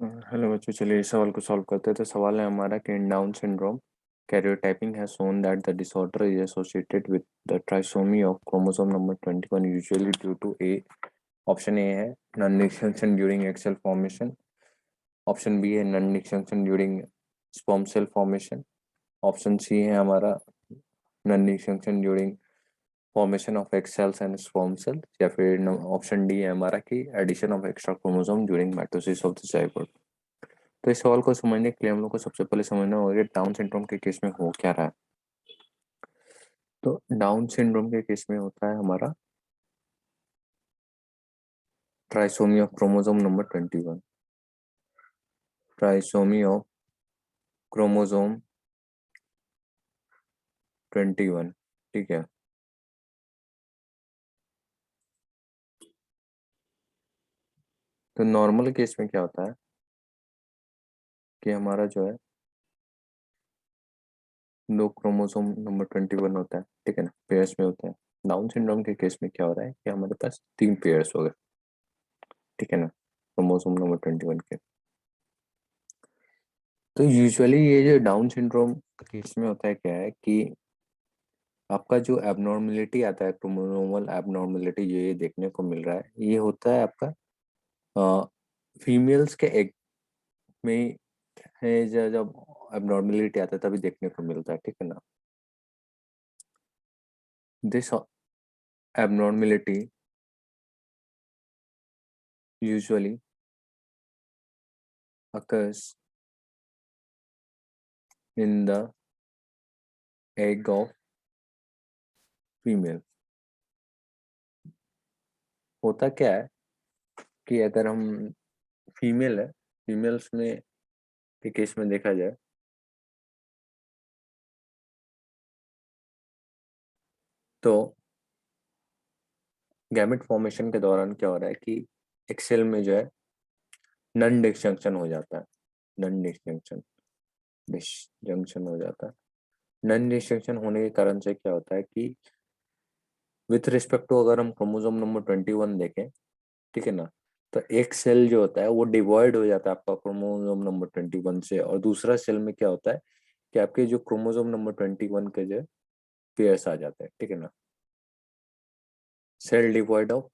Hello बच्चों, चलिए इस सवाल को सॉल्व करते हैं। तो सवाल है हमारा कि in Down syndrome karyotyping has shown that the disorder is associated with the trisomy of chromosome number 21 usually due to a option A है non disjunction during egg cell formation, option B है non disjunction during sperm cell formation, option C है हमारा non disjunction during formation of egg cells and sperm cells, या फिर option D है हमारा कि addition of extra chromosome during mitosis of the zygote. तो इस सवाल को समझने के लिए हम लोग को सबसे पहले समझना होगा कि डाउन सिंड्रोम के केस में हो क्या रहा है। तो डाउन सिंड्रोम के केस में होता है हमारा trisomy of chromosome number 21, trisomy of chromosome 21। ठीक है, तो नॉर्मल केस में क्या होता है कि हमारा जो है दो क्रोमोसोम नंबर 21 होता है, ठीक है ना, पेयर्स में होता है। डाउन सिंड्रोम के केस में क्या हो रहा है कि हमारे पास तीन पेयर्स हो गए, ठीक है ना, क्रोमोसोम नंबर 21 के। तो यूजुअली ये जो डाउन सिंड्रोम केस में होता है क्या है कि आपका जो एबनॉर्मलिटी आता है, क्रोमोसोमल एबनॉर्मलिटी जो ये देखने को मिल रहा है, ये होता है आपका फीमेल्स के एग में है। जब एबनॉर्मलिटी आता है तभी देखने को मिलता है, ठीक है ना। This abnormality usually occurs in the egg of female। होता क्या है कि अगर हम फीमेल है, फीमेल्स में के केस में देखा जाए तो गैमेट फॉर्मेशन के दौरान क्या हो रहा है कि एक सेल में जो है नन डिस्जंक्शन हो जाता है। नन डिस्जंक्शन डिसजंक्शन हो जाता है। नन डिस्जंक्शन होने के कारण से क्या होता है कि विथ रिस्पेक्ट टू अगर हम क्रोमोसोम नंबर 21 देखें, ठीक है ना, तो एक सेल जो होता है वो डिवॉइड हो जाता है आपका क्रोमोसोम नंबर 21 से, और दूसरा सेल में क्या होता है कि आपके जो क्रोमोसोम नंबर 21 के जो पेयर्स आ जाते हैं, ठीक है ना। सेल डिवॉइड ऑफ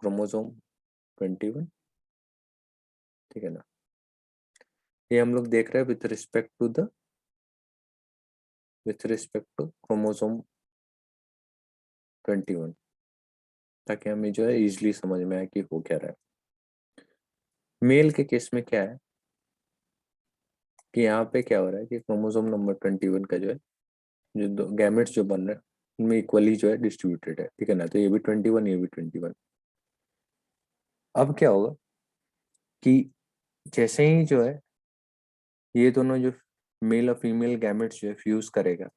क्रोमोसोम 21, ठीक है ना। ये हम लोग देख रहे हैं विथ रिस्पेक्ट टू क्रोमोसोम 21, ताकि हमें जो है इजिली समझ में आए कि हो क्या रहा है। मेल के केस में क्या है कि यहाँ पे क्या हो रहा है कि क्रोमोसोम नंबर 21 का जो है, जो दो गैमेट्स जो बन रहे हैं उनमें इक्वली जो है डिस्ट्रीब्यूटेड है, ठीक है ना। तो ये भी 21, ये भी 21। अब क्या होगा कि जैसे ही जो है ये दोनों जो मेल और फीमेल गैमेट्स जो है फ्यूज करेगा,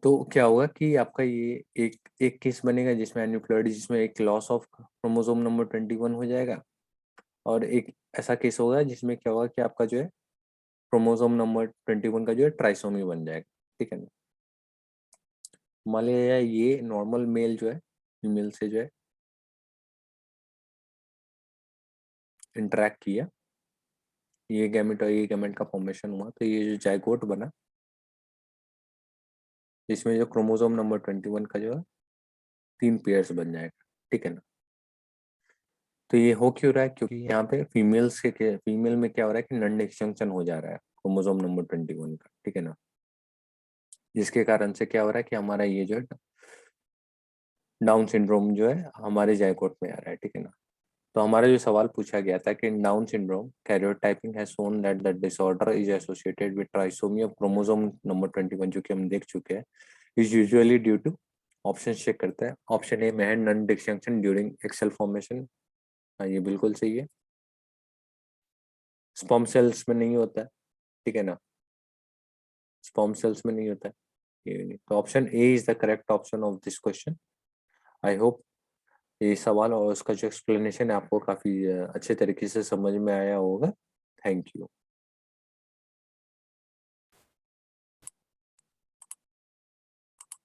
तो क्या होगा कि आपका ये एक एक केस बनेगा जिसमें एन्यूक्लियोइड, जिसमें एक लॉस ऑफ क्रोमोसोम नंबर 21 हो जाएगा, और एक ऐसा केस होगा जिसमें क्या होगा कि आपका जो है क्रोमोसोम नंबर 21 का जो है ट्राइसोमी बन जाएगा, ठीक है ना। मान लिया ये नॉर्मल मेल जो है फीमेल से जो है इंटरेक्ट किया, ये गैमेट और ये गैमेट का फॉर्मेशन हुआ, तो ये जो जाइगोट बना इसमें जो क्रोमोसोम नंबर 21 का जो है तीन पेयर्स बन जाएगा, ठीक है ना। तो ये हो क्यों रहा है, क्योंकि यहाँ पे फीमेल में क्या हो रहा है कि नॉन एक्सटिंक्शन हो जा रहा है क्रोमोसोम नंबर 21 का, ठीक है ना। जिसके कारण से क्या हो रहा है कि हमारा ये जो है डाउन सिंड्रोम जो है हमारे जाइगोट में आ रहा है, ठीक है ना। तो हमारा जो सवाल पूछा गया था कि Down syndrome karyotyping has shown that the disorder is associated with trisomy of chromosome number 21, जो कि हम देख चुके हैं, is usually due to, option check करते हैं। ऑप्शन ए में है non disjunction during egg cell formation, हाँ ये बिल्कुल सही है। स्पर्म सेल्स में नहीं होता है, ठीक है ना, स्पर्म सेल्स में नहीं होता है, ये नहीं। तो option A is the correct option of this question. I hope ये सवाल और उसका जो एक्सप्लेनेशन है आपको काफी अच्छे तरीके से समझ में आया होगा। Thank you.